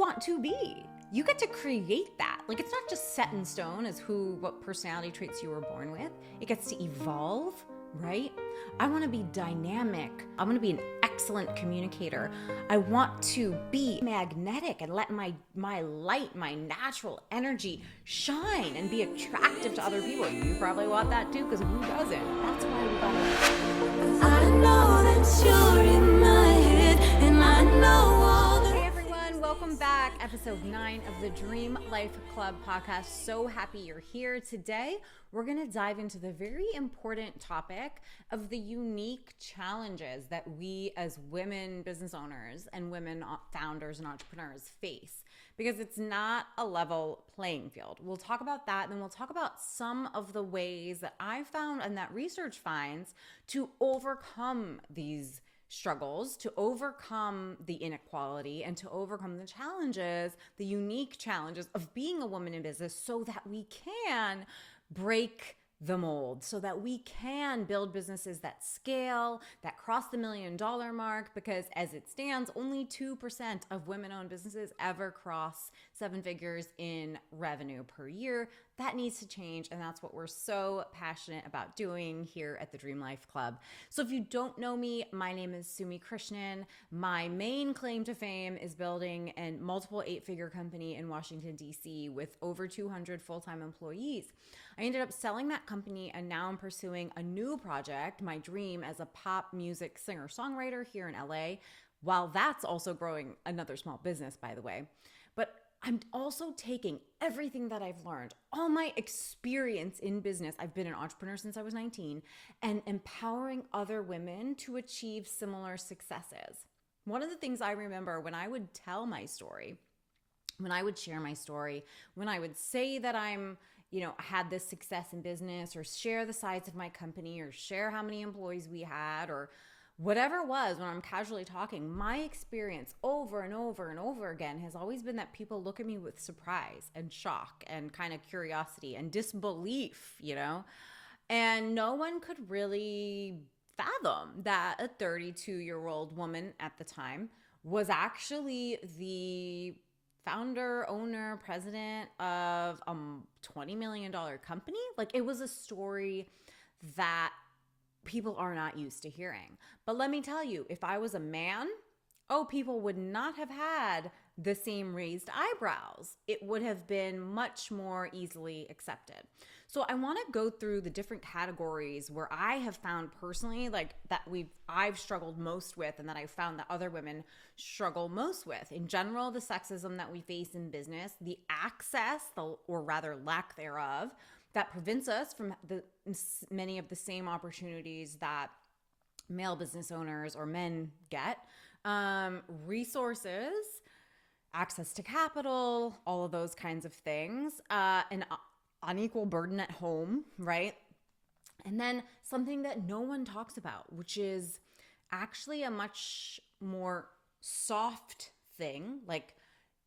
want to be. You get to create that. Like, it's not just set in stone as what personality traits you were born with. It gets to evolve, right? I want to be dynamic. I want to be an excellent communicator. I want to be magnetic and let my light, my natural energy shine and be attractive to other people. You probably want that too, because who doesn't? That's why we gotta. I know that you're in my head, and I know all the. Hey everyone, welcome back. Episode 9 of the Dream Life Club podcast. So happy you're here today. We're going to dive into the very important topic of the unique challenges that we as women business owners and women founders and entrepreneurs face, because it's not a level playing field. We'll talk about that, and then we'll talk about some of the ways that I found and that research finds to overcome these struggles, to overcome the inequality, and to overcome the challenges, the unique challenges of being a woman in business, so that we can break the mold, so that we can build businesses that scale, that cross the $1 million mark, because as it stands, only 2% of women-owned businesses ever cross 7 figures in revenue per year. That needs to change, and that's what we're so passionate about doing here at the Dream Life Club. So if you don't know me, my name is Sumi Krishnan. My main claim to fame is building a multiple 8-figure company in Washington, D.C. with over 200 full-time employees. I ended up selling that company, and now I'm pursuing a new project, my dream as a pop music singer-songwriter here in LA, while that's also growing another small business, by the way. But I'm also taking everything that I've learned, all my experience in business. I've been an entrepreneur since I was 19, and empowering other women to achieve similar successes. One of the things I remember when I would tell my story, when I would share my story, when I would say that I'm had this success in business, or share the size of my company, or share how many employees we had, or whatever it was, when I'm casually talking, my experience over and over and over again has always been that people look at me with surprise and shock and kind of curiosity and disbelief, and no one could really fathom that a 32-year-old woman at the time was actually the founder, owner, president of a $20 million company. Like, it was a story that people are not used to hearing. But let me tell you, if I was a man, people would not have had the same raised eyebrows. It would have been much more easily accepted. So I want to go through the different categories where I have found personally, I've struggled most with, and that I've found that other women struggle most with. In general, the sexism that we face in business, the access, or rather lack thereof, that prevents us from many of the same opportunities that male business owners or men get, resources, access to capital, all of those kinds of things, an unequal burden at home, right? And then something that no one talks about, which is actually a much more soft thing, like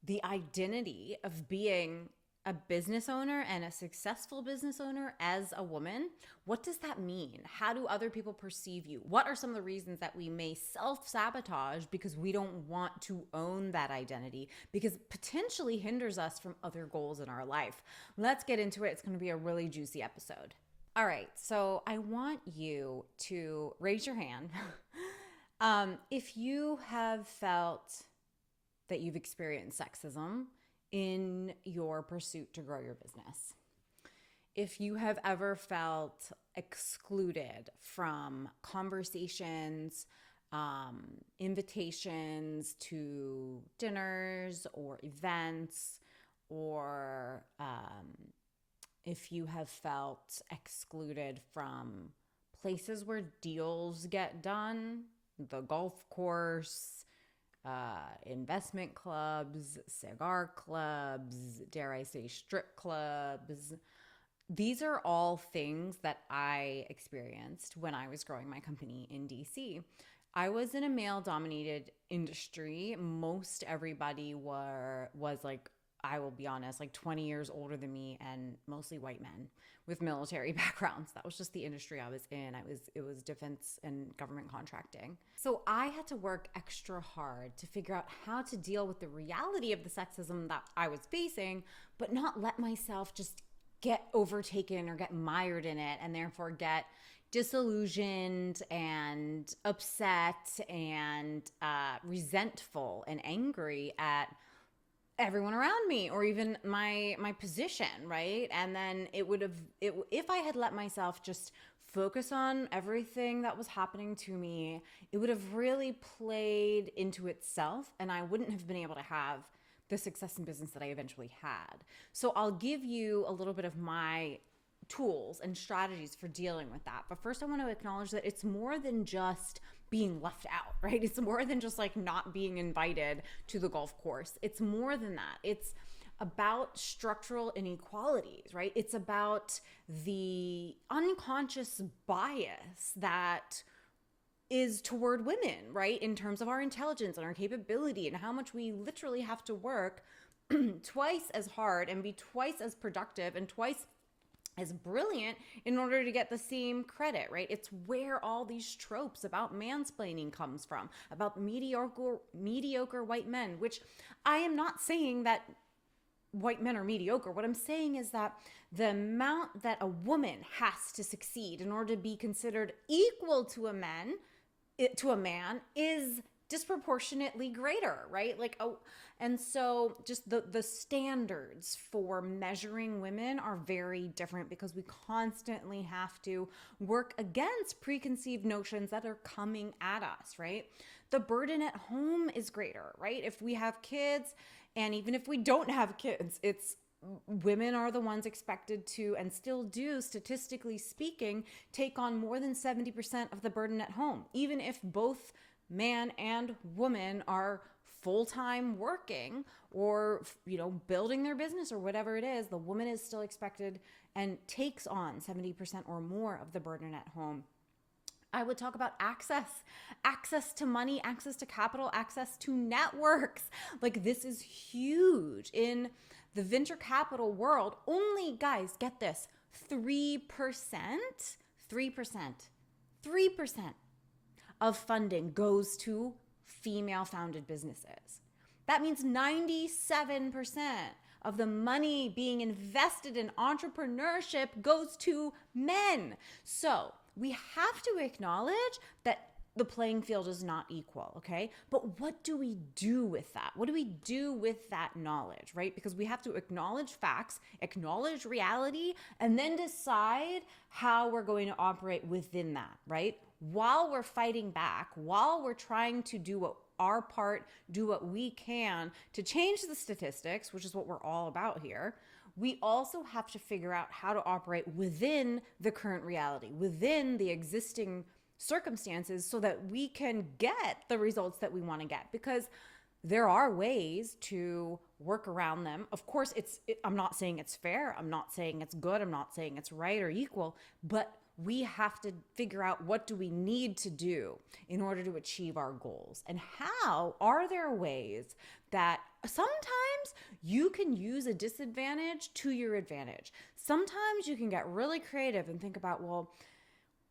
the identity of being a business owner and a successful business owner as a woman. What does that mean? How do other people perceive you? What are some of the reasons that we may self-sabotage because we don't want to own that identity, because it potentially hinders us from other goals in our life? Let's get into it. It's going to be a really juicy episode. All right, so I want you to raise your hand if you have felt that you've experienced sexism in your pursuit to grow your business. If you have ever felt excluded from conversations, invitations to dinners or events, or if you have felt excluded from places where deals get done, the golf course, investment clubs, cigar clubs, dare I say strip clubs. These are all things that I experienced when I was growing my company in DC. I was in a male-dominated industry. Most everybody was like I will be honest, like 20 years older than me and mostly white men with military backgrounds. That was just the industry I was in. It was defense and government contracting. So I had to work extra hard to figure out how to deal with the reality of the sexism that I was facing, but not let myself just get overtaken or get mired in it and therefore get disillusioned and upset and resentful and angry at everyone around me or even my position, right? And then if I had let myself just focus on everything that was happening to me, it would have really played into itself and I wouldn't have been able to have the success in business that I eventually had. So I'll give you a little bit of my tools and strategies for dealing with that. But first I want to acknowledge that it's more than just being left out, right? It's more than just like not being invited to the golf course. It's more than that. It's about structural inequalities, right? It's about the unconscious bias that is toward women, right? In terms of our intelligence and our capability and how much we literally have to work twice as hard and be twice as productive and twice as brilliant in order to get the same credit, right? It's where all these tropes about mansplaining comes from, about mediocre white men, which I am not saying that white men are mediocre. What I'm saying is that the amount that a woman has to succeed in order to be considered equal to a man is disproportionately greater, right? And so just the standards for measuring women are very different because we constantly have to work against preconceived notions that are coming at us, right? The burden at home is greater, right? If we have kids, and even if we don't have kids, women are the ones expected to, and still do, statistically speaking, take on more than 70% of the burden at home, even if both man and woman are full-time working or, building their business or whatever it is. The woman is still expected and takes on 70% or more of the burden at home. I would talk about access to money, access to capital, access to networks. Like, this is huge in the venture capital world. Only, guys, get this, 3% of funding goes to female-founded businesses. That means 97% of the money being invested in entrepreneurship goes to men. So we have to acknowledge that the playing field is not equal, okay? But what do we do with that? What do we do with that knowledge, right? Because we have to acknowledge facts, acknowledge reality, and then decide how we're going to operate within that, right? While we're fighting back, while we're trying to do our part, do what we can to change the statistics, which is what we're all about here, we also have to figure out how to operate within the current reality, within the existing circumstances, so that we can get the results that we want to get. Because there are ways to work around them. Of course, I'm not saying it's fair. I'm not saying it's good. I'm not saying it's right or equal, but we have to figure out, what do we need to do in order to achieve our goals? And how are there ways that sometimes you can use a disadvantage to your advantage? Sometimes you can get really creative and think about,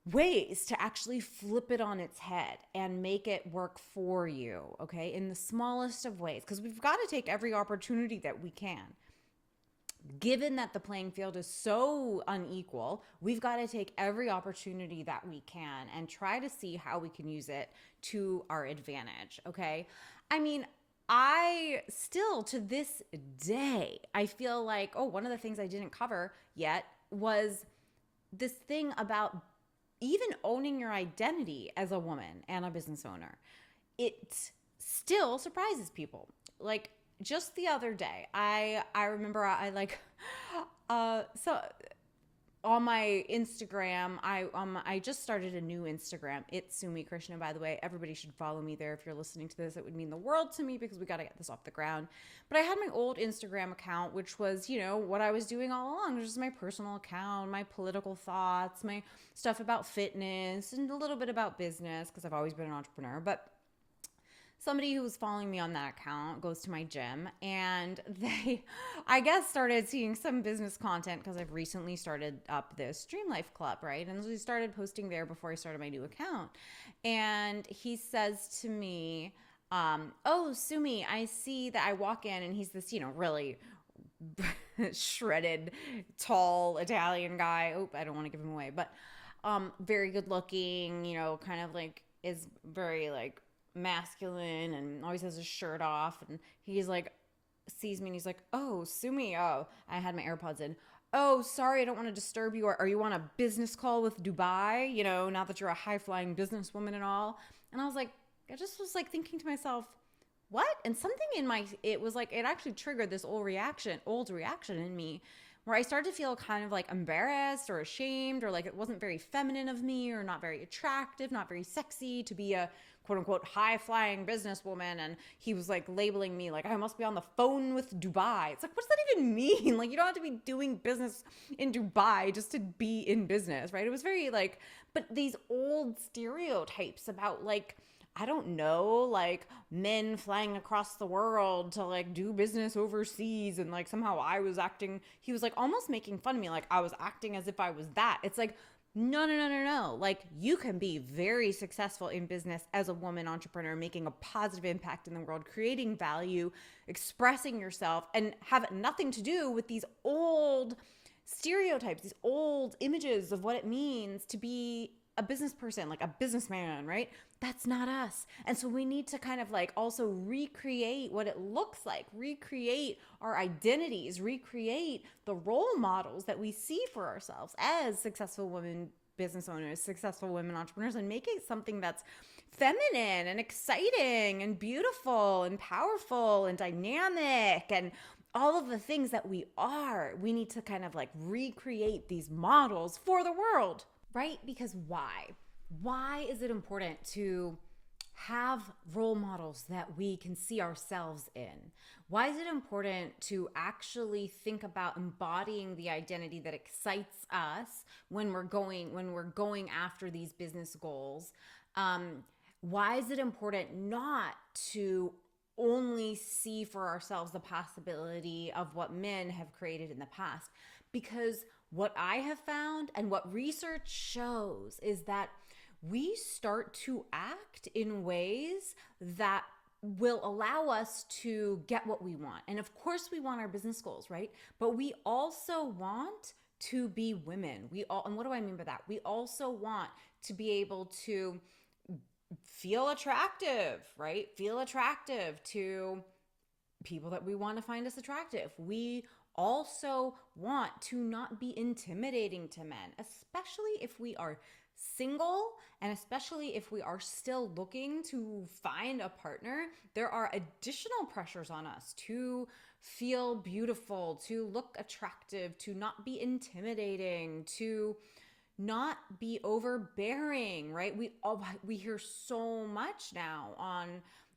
ways to actually flip it on its head and make it work for you, okay? In the smallest of ways, because we've got to take every opportunity that we can. Given that the playing field is so unequal, we've got to take every opportunity that we can and try to see how we can use it to our advantage, okay? I mean, I still, to this day, I feel like, one of the things I didn't cover yet was this thing about even owning your identity as a woman and a business owner. It still surprises people. Like, just the other day, I remember so on my Instagram, I just started a new Instagram. It's Sumi Krishna, by the way. Everybody should follow me there. If you're listening to this, it would mean the world to me, because we got to get this off the ground. But I had my old Instagram account, which was, what I was doing all along. It was just my personal account, my political thoughts, my stuff about fitness, and a little bit about business, because I've always been an entrepreneur. But somebody who was following me on that account goes to my gym, and they, I guess, started seeing some business content because I've recently started up this Dream Life Club, right? And so he started posting there before I started my new account. And he says to me, oh, Sumi, I see that I walk in and he's this, really shredded, tall Italian guy. Oh, I don't want to give him away, but very good looking, kind of like is very like masculine and always has his shirt off. And he's like, sees me and he's like, oh, Sumi, oh, I had my AirPods in. Oh, sorry, I don't want to disturb you. Are you on a business call with Dubai? Not that you're a high flying businesswoman and all. And I was like, I just was like thinking to myself, what? And something it was like, it actually triggered this old reaction in me where I started to feel kind of like embarrassed or ashamed, or like it wasn't very feminine of me or not very attractive, not very sexy to be a quote unquote high flying businesswoman. And he was like labeling me like I must be on the phone with Dubai. It's like, what does that even mean? Like, you don't have to be doing business in Dubai just to be in business, right? It was very like, but these old stereotypes about like, I don't know, like men flying across the world to like do business overseas. And like somehow he was like almost making fun of me. Like I was acting as if I was that. It's like, no. Like you can be very successful in business as a woman entrepreneur, making a positive impact in the world, creating value, expressing yourself, and have nothing to do with these old stereotypes, these old images of what it means to be a business person, like a businessman, right? That's not us. And so we need to kind of like also recreate what it looks like, recreate our identities, recreate the role models that we see for ourselves as successful women business owners, successful women entrepreneurs, and make it something that's feminine and exciting and beautiful and powerful and dynamic and all of the things that we are. We need to kind of like recreate these models for the world. Right? Because why? Why is it important to have role models that we can see ourselves in? Why is it important to actually think about embodying the identity that excites us when we're going after these business goals? Why is it important not to only see for ourselves the possibility of what men have created in the past? Because what I have found and what research shows is that we start to act in ways that will allow us to get what we want. And of course we want our business goals, right? But we also want to be women. And what do I mean by that? We also want to be able to feel attractive, right? Feel attractive to people that we want to find us attractive. We also want to not be intimidating to men, especially if we are single and especially if we are still looking to find a partner. There are additional pressures on us to feel beautiful, to look attractive, to not be intimidating, to not be overbearing, right? We hear so much now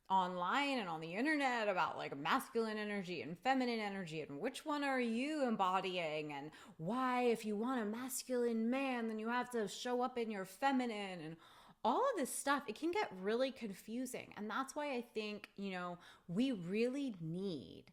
online and on the internet about like masculine energy and feminine energy and which one are you embodying, and why if you want a masculine man then you have to show up in your feminine, and all of this stuff. It can get really confusing, and that's why I think we really need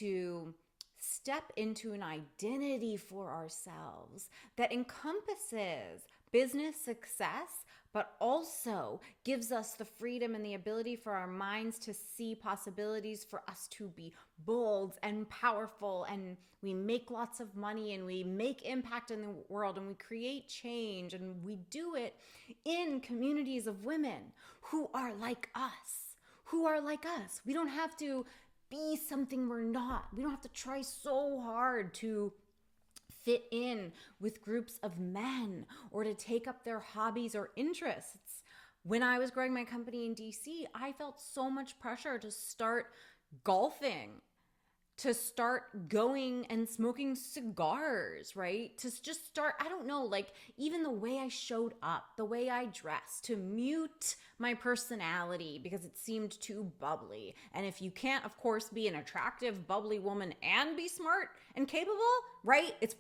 to step into an identity for ourselves that encompasses business success, but also gives us the freedom and the ability for our minds to see possibilities, for us to be bold and powerful, and we make lots of money and we make impact in the world and we create change, and we do it in communities of women who are like us, We don't have to be something we're not. We don't have to try so hard to fit in with groups of men or to take up their hobbies or interests. When I was growing my company in DC, I felt so much pressure to start golfing, to start going and smoking cigars, right? To just start, I don't know, like even the way I showed up, the way I dressed, to mute my personality because it seemed too bubbly. And if you can't, of course, be an attractive, bubbly woman and be smart and capable, right? It's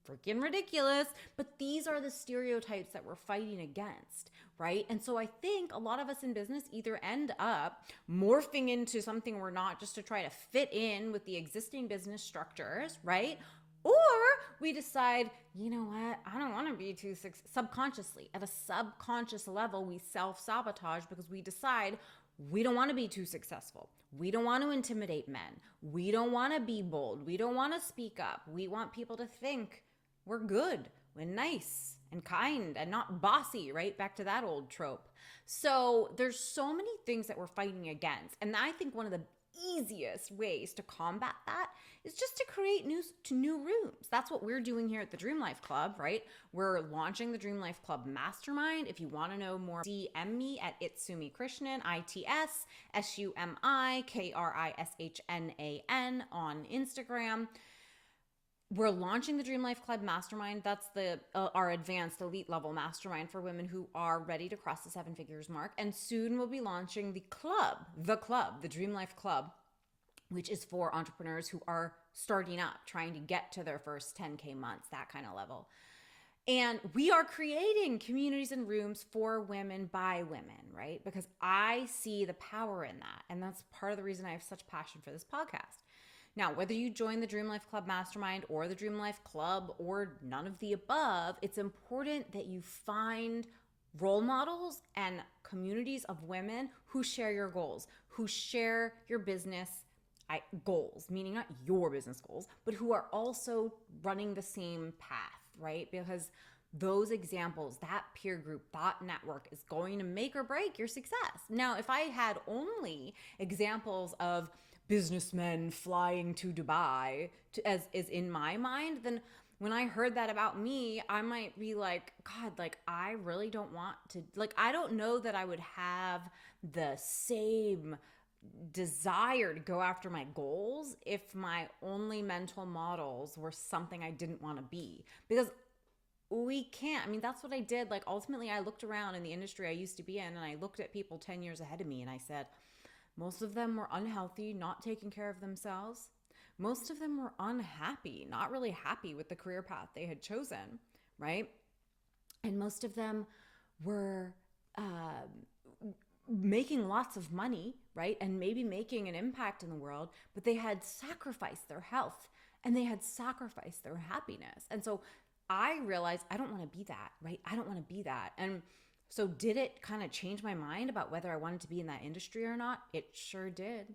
freaking ridiculous. But these are the stereotypes that we're fighting against. right? And so I think a lot of us in business either end up morphing into something we're not just to try to fit in with the existing business structures, right? Or we decide, you know what, I don't want to be too subconsciously. At a subconscious level, we self-sabotage because we decide we don't want to be too successful. We don't want to intimidate men. We don't want to be bold. We don't want to speak up. We want people to think we're good, we're nice and kind and not bossy, right? Back to that old trope. So there's so many things that we're fighting against. And I think one of the easiest ways to combat that is just to create new rooms. That's what we're doing here at the Dream Life Club, right? We're launching the Dream Life Club Mastermind. If you want to know more, DM me at Itsumi Krishnan, ITSSUMIKRISHNAN on Instagram. We're launching the Dream Life Club Mastermind. That's our advanced elite level mastermind for women who are ready to cross the 7 figures mark. And soon we'll be launching the Dream Life Club, which is for entrepreneurs who are starting up, trying to get to their first 10K months, that kind of level. And we are creating communities and rooms for women by women, right? Because I see the power in that. And that's part of the reason I have such passion for this podcast. Now, whether you join the Dream Life Club Mastermind or the Dream Life Club or none of the above, it's important that you find role models and communities of women who share your goals, who share your business goals, meaning not your business goals, but who are also running the same path, right? Because those examples, that peer group, that network is going to make or break your success. Now, if I had only examples of businessmen flying to Dubai as is in my mind, then when I heard that about me, I might be like, God, like I really don't want to, like I don't know that I would have the same desire to go after my goals if my only mental models were something I didn't want to be. Because we can't, I mean, that's what I did. Like ultimately I looked around in the industry I used to be in and I looked at people 10 years ahead of me and I said, most of them were unhealthy, not taking care of themselves. Most of them were unhappy, not really happy with the career path they had chosen, right? And most of them were making lots of money, right? And maybe making an impact in the world, but they had sacrificed their health and they had sacrificed their happiness. And so I realized I don't want to be that, right? I don't want to be that. And so did it kind of change my mind about whether I wanted to be in that industry or not? It sure did.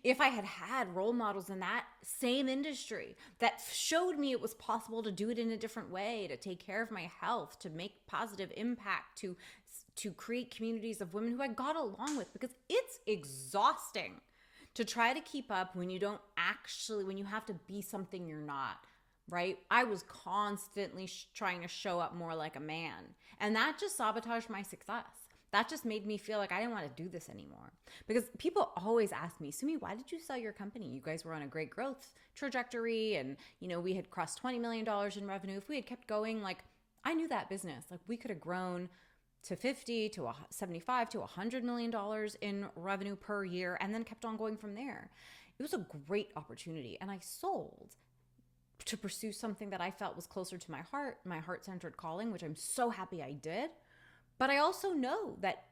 If I had had role models in that same industry that showed me it was possible to do it in a different way, to take care of my health, to make positive impact, to create communities of women who I got along with, because it's exhausting to try to keep up when you don't actually, when you have to be something you're not. Right? I was constantly trying to show up more like a man. And that just sabotaged my success. That just made me feel like I didn't want to do this anymore. Because people always ask me, Sumi, why did you sell your company? You guys were on a great growth trajectory and, you know, we had crossed $20 million in revenue. If we had kept going, like I knew that business, like we could have grown to 50 to 75 to $100 million in revenue per year and then kept on going from there. It was a great opportunity and I sold to pursue something that I felt was closer to my heart-centered calling, which I'm so happy I did. But I also know that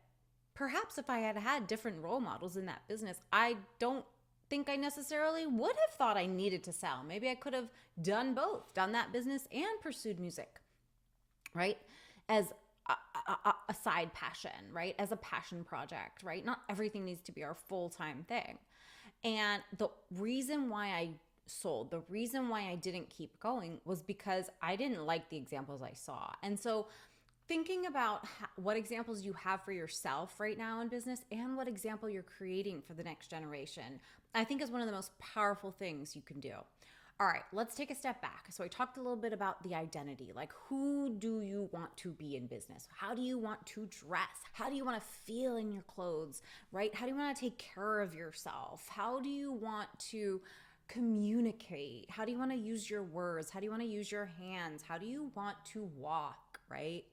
perhaps if I had had different role models in that business, I don't think I necessarily would have thought I needed to sell. Maybe I could have done both, done that business and pursued music, right? As a side passion, right? As a passion project, right? Not everything needs to be our full-time thing. And the reason why I sold, the reason why I didn't keep going was because I didn't like the examples I saw. And so thinking about what examples you have for yourself right now in business and what example you're creating for the next generation, I think is one of the most powerful things you can do. All right, let's take a step back. So I talked a little bit about the identity, like who do you want to be in business? How do you want to dress? How do you want to feel in your clothes, right? How do you want to take care of yourself? How do you want to communicate? How do you want to use your words? How do you want to use your hands? How do you want to walk, right?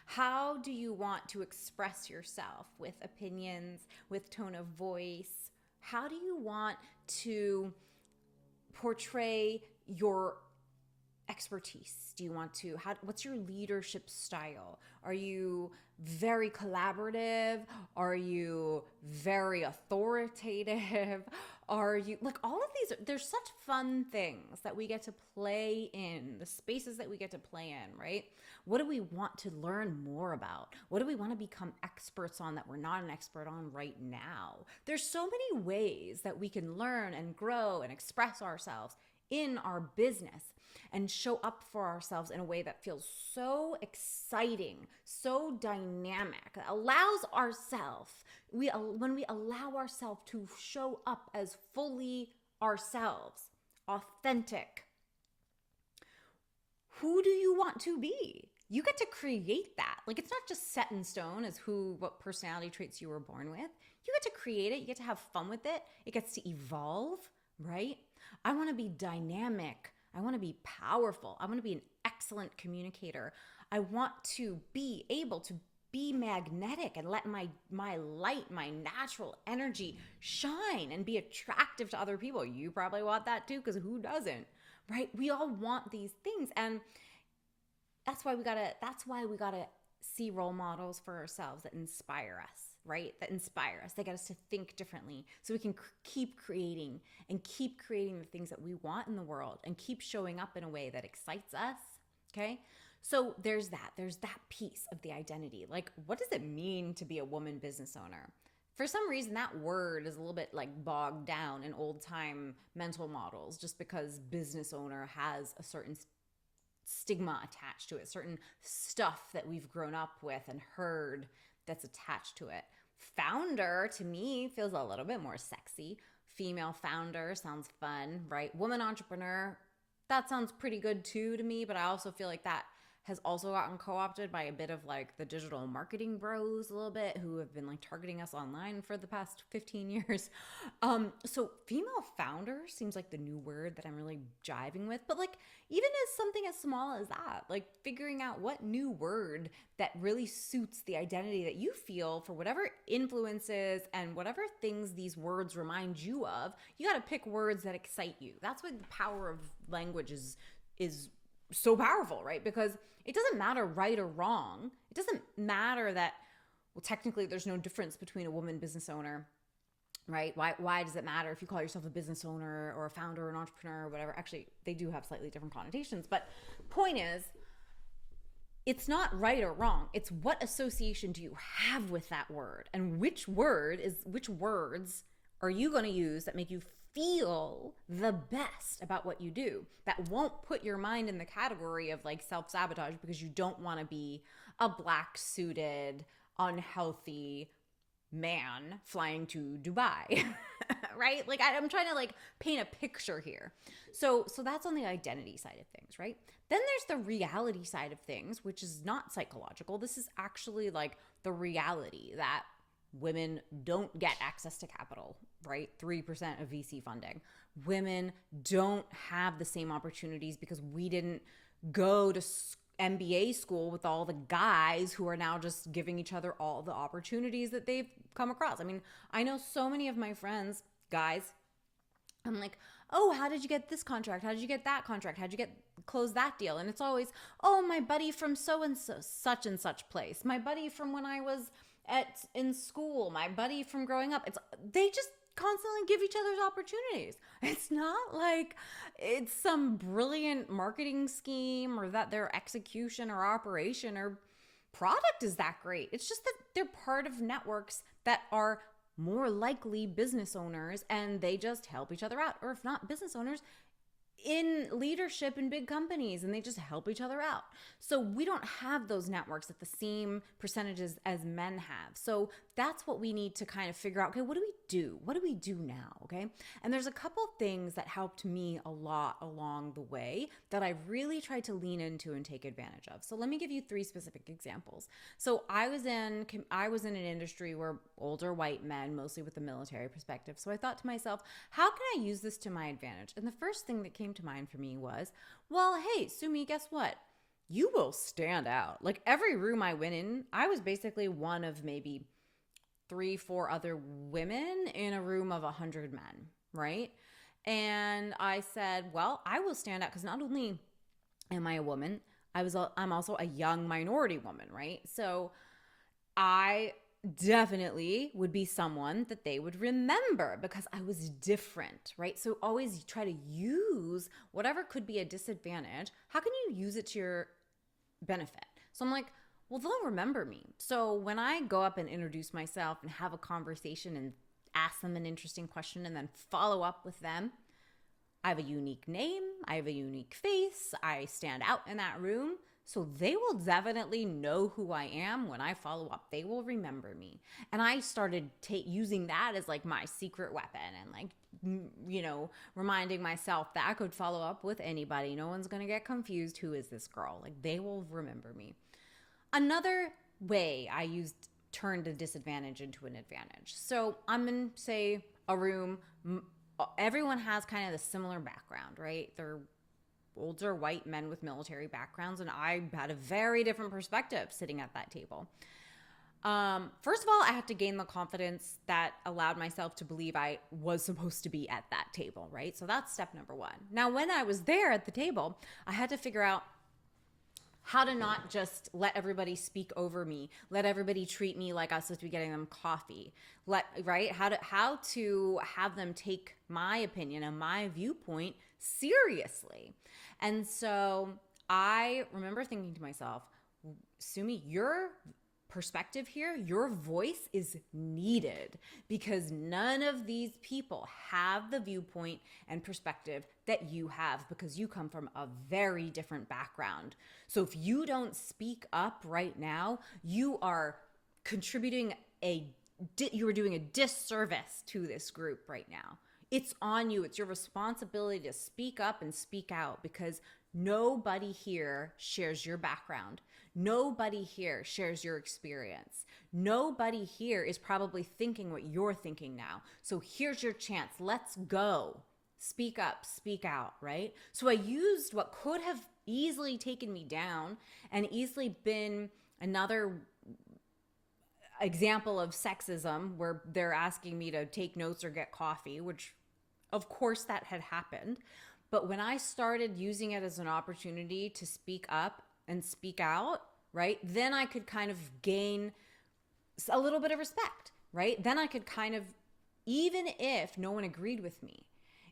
How do you want to express yourself with opinions, with tone of voice? How do you want to portray your expertise? Do you want to, what's your leadership style? Are you very collaborative? Are you very authoritative? Are you, like, all of these, there's such fun things that we get to play in, the spaces that we get to play in, right? What do we want to learn more about? What do we want to become experts on that we're not an expert on right now? There's so many ways that we can learn and grow and express ourselves in our business and show up for ourselves in a way that feels so exciting, so dynamic, that allows ourselves, when we allow ourselves to show up as fully ourselves, authentic. Who do you want to be? You get to create that. Like, it's not just set in stone as what personality traits you were born with. You get to create it. You get to have fun with it. It gets to evolve, right? I want to be dynamic. I want to be powerful. I want to be an excellent communicator. I want to be able to be magnetic and let my light, my natural energy shine and be attractive to other people. You probably want that too, because who doesn't, right? We all want these things, and that's why we gotta see role models for ourselves that inspire us, right? That inspire us. They get us to think differently so we can keep creating the things that we want in the world and keep showing up in a way that excites us, okay? So there's that piece of the identity. Like, what does it mean to be a woman business owner? For some reason, that word is a little bit like bogged down in old time mental models, just because business owner has a certain stigma attached to it, certain stuff that we've grown up with and heard that's attached to it. Founder, to me, feels a little bit more sexy. Female founder sounds fun, right? Woman entrepreneur, that sounds pretty good too to me, but I also feel like that has also gotten co-opted by a bit of like the digital marketing bros a little bit, who have been like targeting us online for the past 15 years. So female founder seems like the new word that I'm really jiving with, but like even as something as small as that, like figuring out what new word that really suits the identity that you feel for whatever influences and whatever things these words remind you of. You got to pick words that excite you. That's what the power of language is so powerful, right? Because it doesn't matter right or wrong. It doesn't matter that, well, technically there's no difference between a woman business owner, right? Why does it matter if you call yourself a business owner or a founder or an entrepreneur or whatever? Actually, they do have slightly different connotations, but point is, it's not right or wrong. It's what association do you have with that word, and which words are you going to use that make you feel the best about what you do, that won't put your mind in the category of like self-sabotage because you don't want to be a black suited, unhealthy man flying to Dubai, right? Like I'm trying to like paint a picture here. So that's on the identity side of things, right? Then there's the reality side of things, which is not psychological. This is actually like the reality that women don't get access to capital, right? 3% of VC funding. Women don't have the same opportunities because we didn't go to MBA school with all the guys who are now just giving each other all the opportunities that they've come across. I mean, I know so many of my friends, guys, I'm like, oh, how did you get this contract? How did you get that contract? How did you close that deal? And it's always, oh, my buddy from so and so, such and such place. My buddy from when I was in school, my buddy from growing up. They just constantly give each other's opportunities. It's not like it's some brilliant marketing scheme or that their execution or operation or product is that great. It's just that they're part of networks that are more likely business owners, and they just help each other out. Or if not business owners, in leadership in big companies, and they just help each other out. So we don't have those networks at the same percentages as men have. So that's what we need to kind of figure out. Okay, what do we do? What do we do now? Okay. And there's a couple things that helped me a lot along the way that I really tried to lean into and take advantage of. So let me give you 3 specific examples. So I was in an industry where older white men, mostly with the military perspective. So I thought to myself, how can I use this to my advantage? And the first thing that came to mind for me was, well, hey, Sumi, guess what? You will stand out. Like every room I went in, I was basically one of maybe 3-4 other women in a room of 100 men, right? And I said, well, I will stand out because not only Am I a woman? I'm also a young minority woman, right? So I definitely would be someone that they would remember because I was different, right? So always try to use whatever could be a disadvantage. How can you use it to your benefit? So I'm like, well, they'll remember me. So when I go up and introduce myself and have a conversation and ask them an interesting question and then follow up with them, I have a unique name, I have a unique face, I stand out in that room. So they will definitely know who I am when I follow up. They will remember me. And I started using that as like my secret weapon and like, reminding myself that I could follow up with anybody. No one's going to get confused. Who is this girl? Like they will remember me. Another way I turned a disadvantage into an advantage. So I'm in, say, a room. Everyone has kind of the similar background, right? They're older white men with military backgrounds, and I had a very different perspective sitting at that table. First of all, I had to gain the confidence that allowed myself to believe I was supposed to be at that table, right? So that's step number one. Now, when I was there at the table, I had to figure out how to not just let everybody speak over me, let everybody treat me like I was supposed to be getting them coffee, how to have them take my opinion and my viewpoint seriously. And so I remember thinking to myself, Sumi, your perspective here, your voice is needed because none of these people have the viewpoint and perspective that you have because you come from a very different background. So if you don't speak up right now, you are you are doing a disservice to this group right now. It's on you. It's your responsibility to speak up and speak out because nobody here shares your background. Nobody here shares your experience. Nobody here is probably thinking what you're thinking now. So here's your chance. Let's go. Speak up, speak out, right? So I used what could have easily taken me down and easily been another example of sexism where they're asking me to take notes or get coffee, which of course that had happened. But when I started using it as an opportunity to speak up and speak out, right, then I could kind of gain a little bit of respect, right? Then I could kind of, even if no one agreed with me,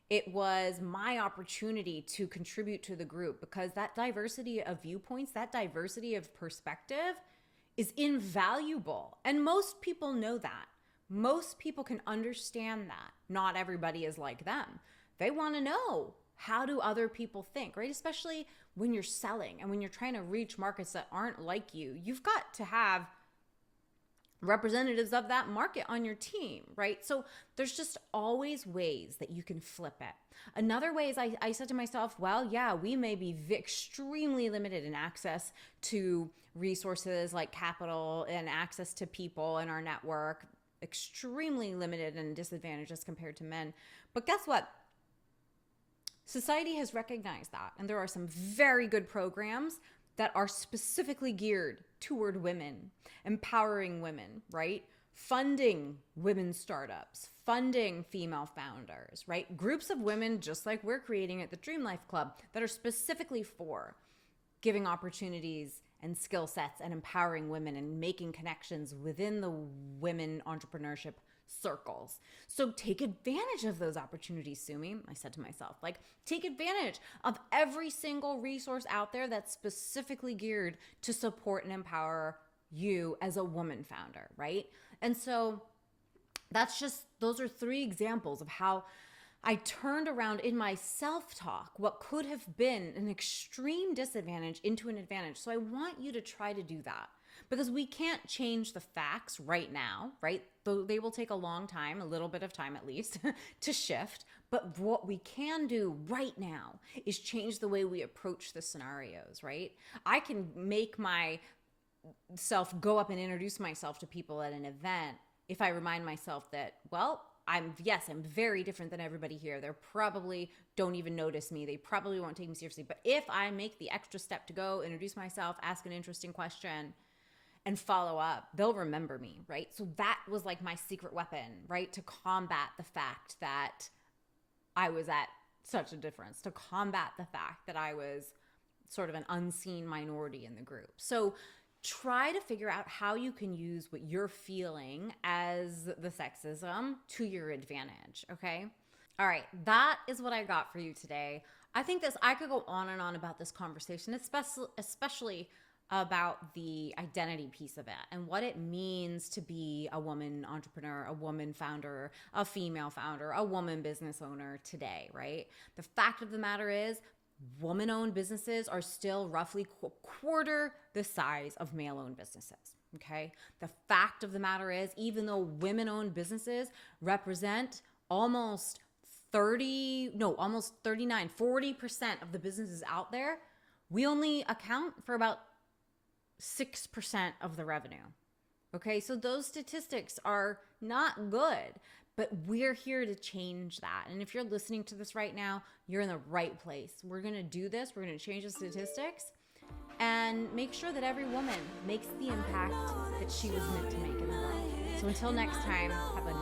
it was my opportunity to contribute to the group because that diversity of viewpoints, that diversity of perspective is invaluable. And most people know that. Most people can understand that. Not everybody is like them. They want to know, how do other people think, right? Especially when you're selling and when you're trying to reach markets that aren't like you. You've got to have representatives of that market on your team, right? So there's just always ways that you can flip it. Another way is I said to myself, well, yeah, we may be extremely limited in access to resources like capital and access to people in our network, extremely limited and disadvantaged as compared to men. But guess what? Society has recognized that. And there are some very good programs that are specifically geared toward women, empowering women, right? Funding women's startups, funding female founders, right? Groups of women, just like we're creating at the Dream Life Club, that are specifically for giving opportunities and skill sets and empowering women and making connections within the women entrepreneurship circles. So take advantage of those opportunities, Sumi. I said to myself, like, take advantage of every single resource out there that's specifically geared to support and empower you as a woman founder, right? And so those are 3 examples of how I turned around in my self-talk what could have been an extreme disadvantage into an advantage. So I want you to try to do that. Because we can't change the facts right now, right? Though they will take a long time, a little bit of time at least, to shift. But what we can do right now is change the way we approach the scenarios, right? I can make myself go up and introduce myself to people at an event if I remind myself that, well, I'm very different than everybody here. They probably don't even notice me. They probably won't take me seriously. But if I make the extra step to go introduce myself, ask an interesting question, and follow up, they'll remember me, right? So that was like my secret weapon, right? To combat the fact that I was at such a difference, to combat the fact that I was sort of an unseen minority in the group. So try to figure out how you can use what you're feeling as the sexism to your advantage, okay? All right, that is what I got for you today. I think I could go on and on about this conversation, especially about the identity piece of it and what it means to be a woman entrepreneur, a woman founder, a female founder, a woman business owner today, right? The fact of the matter is, woman-owned businesses are still roughly quarter the size of male-owned businesses, okay? The fact of the matter is, even though women-owned businesses represent almost 40% of the businesses out there, we only account for about 6% of the revenue. Okay, so those statistics are not good, but we're here to change that. And if you're listening to this right now, you're in the right place. We're going to do this. We're going to change the statistics and make sure that every woman makes the impact that she was meant to make in the world. So until next time, have a